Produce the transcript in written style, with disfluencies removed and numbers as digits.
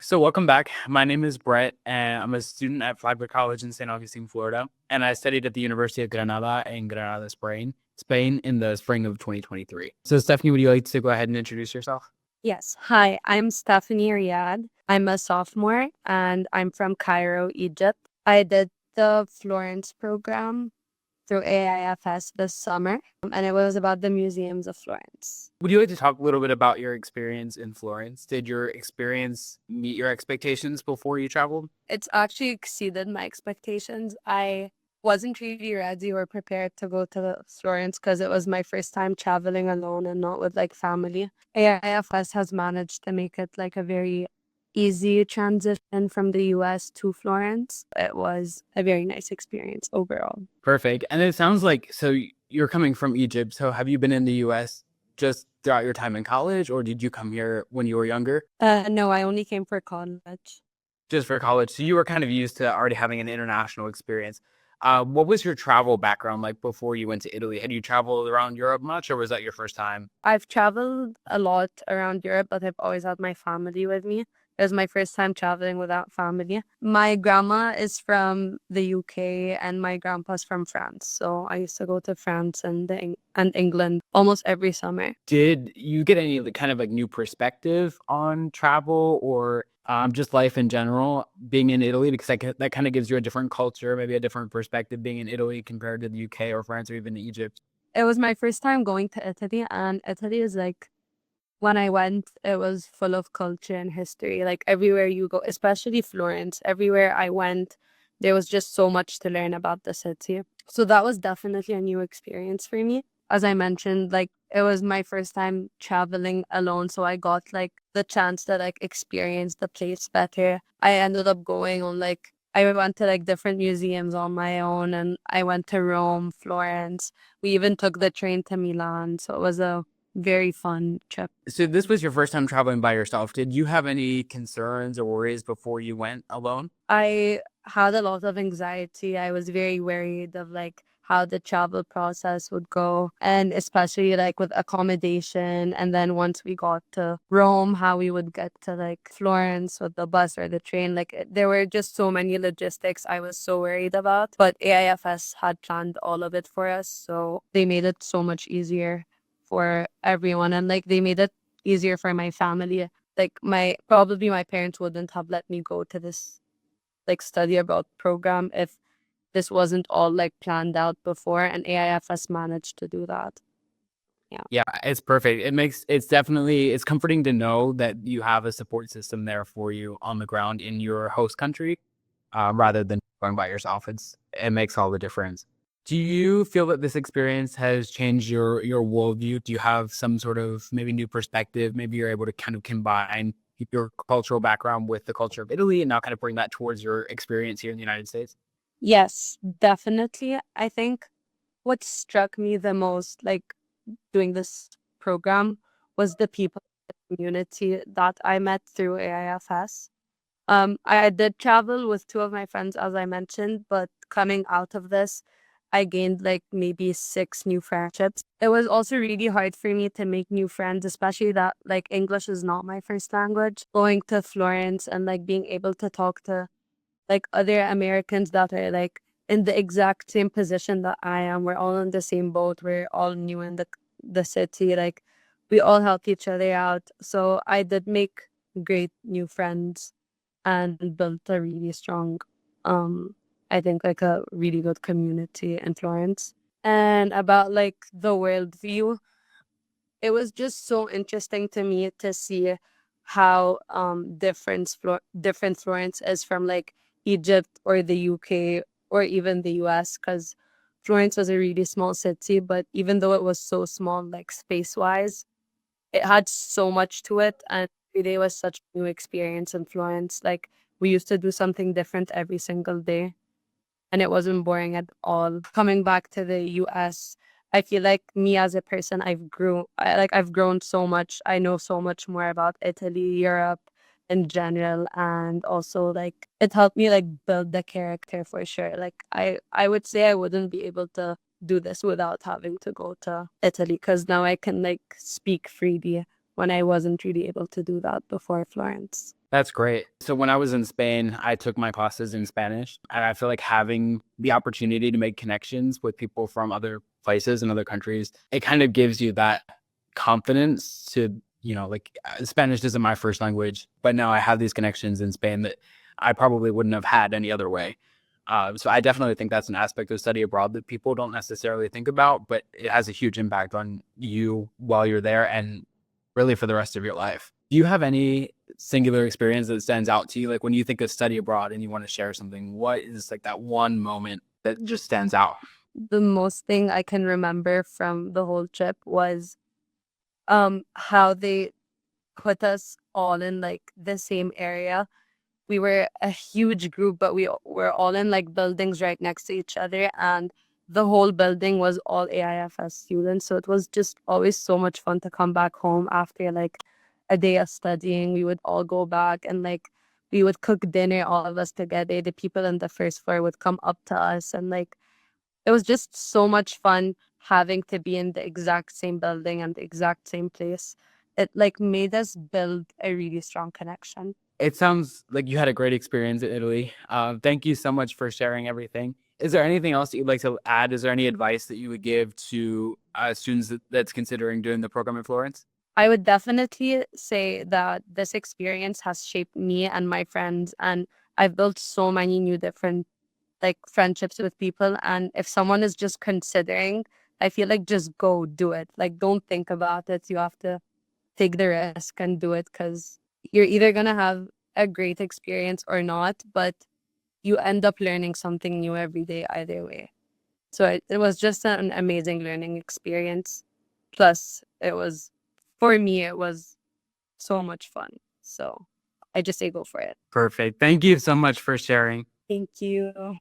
So welcome back. My name is Brett, and I'm a student at Flagler College in St. Augustine, Florida. And I studied at the University of Granada in Granada, Spain in the spring of 2023. So Stephanie, would you like to go ahead and introduce yourself? Yes. Hi, I'm Stephanie Riyadh. I'm a sophomore and I'm from Cairo, Egypt. I did the Florence program through AIFS this summer, and it was about the museums of Florence. Would you like to talk a little bit about your experience in Florence? Did your experience meet your expectations before you traveled? It's actually exceeded my expectations. I wasn't really ready or prepared to go to Florence because it was my first time traveling alone and not with like family. AIFS has managed to make it like a very easy transition from the US to Florence. It was a very nice experience overall. Perfect. And it sounds like, so you're coming from Egypt. So have you been in the US just throughout your time in college, or did you come here when you were younger? No, I only came for college. Just for college. So you were kind of used to already having an international experience. What was your travel background like before you went to Italy? Had you traveled around Europe much, or was that your first time? I've traveled a lot around Europe, but I've always had my family with me. It was my first time traveling without family. My grandma is from the UK and my grandpa's from France. So I used to go to France and England almost every summer. Did you get any kind of like new perspective on travel or just life in general being in Italy? Because that kind of gives you a different culture, maybe a different perspective being in Italy compared to the UK or France or even Egypt. It was my first time going to Italy, and Italy is like, when I went, it was full of culture and history. Like everywhere you go, especially Florence, everywhere I went, there was just so much to learn about the city. So that was definitely a new experience for me. As I mentioned, like it was my first time traveling alone, so I got like the chance to like experience the place better. I ended up going on like I went to like different museums on my own, and I went to Rome, Florence. We even took the train to Milan, so it was a very fun trip. So this was your first time traveling by yourself. Did you have any concerns or worries before you went alone? I had a lot of anxiety. I was very worried of like how the travel process would go, and especially like with accommodation. And then once we got to Rome, how we would get to like Florence with the bus or the train. There were just so many logistics I was so worried about. But AIFS had planned all of it for us, so they made it so much easier for everyone, and like they made it easier for my family. Like my parents wouldn't have let me go to this like study abroad program if this wasn't all like planned out before, and AIFS managed to do that. Yeah. Yeah, it's perfect. It's comforting to know that you have a support system there for you on the ground in your host country, rather than going by yourself. It makes all the difference. Do you feel that this experience has changed your worldview? Do you have some sort of maybe new perspective? Maybe you're able to kind of combine your cultural background with the culture of Italy and now kind of bring that towards your experience here in the United States? Yes, definitely. I think what struck me the most, like doing this program, was the people, the community that I met through AIFS. I did travel with two of my friends, as I mentioned, but coming out of this, I gained like maybe 6 new friendships. It was also really hard for me to make new friends, especially that like English is not my first language. Going to Florence and like being able to talk to like other Americans that are like in the exact same position that I am. We're all in the same boat. We're all new in the city. Like we all help each other out. So I did make great new friends and built a really strong, um, I think like a really good community in Florence. And about like the worldview, it was just so interesting to me to see how different Florence is from like Egypt or the UK or even the US, because Florence was a really small city, but even though it was so small, like space wise, it had so much to it, and every day was such a new experience in Florence. Like we used to do something different every single day, and it wasn't boring at all. Coming back to the US, I feel like me as a person, I've grown so much. I know so much more about Italy, Europe in general, and also like it helped me like build the character for sure. Like I would say I wouldn't be able to do this without having to go to Italy, because now I can like speak freely when I wasn't really able to do that before Florence. That's great. So when I was in Spain, I took my classes in Spanish, and I feel like having the opportunity to make connections with people from other places and other countries, it kind of gives you that confidence to, like Spanish isn't my first language, but now I have these connections in Spain that I probably wouldn't have had any other way. So I definitely think that's an aspect of study abroad that people don't necessarily think about, but it has a huge impact on you while you're there and really for the rest of your life. Do you have any singular experience that stands out to you? Like when you think of study abroad and you want to share something, what is like that one moment that just stands out? The most thing I can remember from the whole trip was how they put us all in like the same area. We were a huge group, but we were all in like buildings right next to each other, and the whole building was all AIFS students. So it was just always so much fun to come back home after like a day of studying. We would all go back and like we would cook dinner, all of us together. The people on the first floor would come up to us, and like it was just so much fun having to be in the exact same building and the exact same place. It like made us build a really strong connection. It sounds like you had a great experience in Italy. Thank you so much for sharing everything. Is there anything else that you'd like to add? Is there any advice that you would give to students that's considering doing the program in Florence? I would definitely say that this experience has shaped me and my friends, and I've built so many new different like friendships with people. And if someone is just considering, I feel like just go do it. Like don't think about it. You have to take the risk and do it, because you're either gonna have a great experience or not, but you end up learning something new every day either way. So it was just an amazing learning experience. Plus, for me, it was so much fun. So I just say go for it. Perfect. Thank you so much for sharing. Thank you.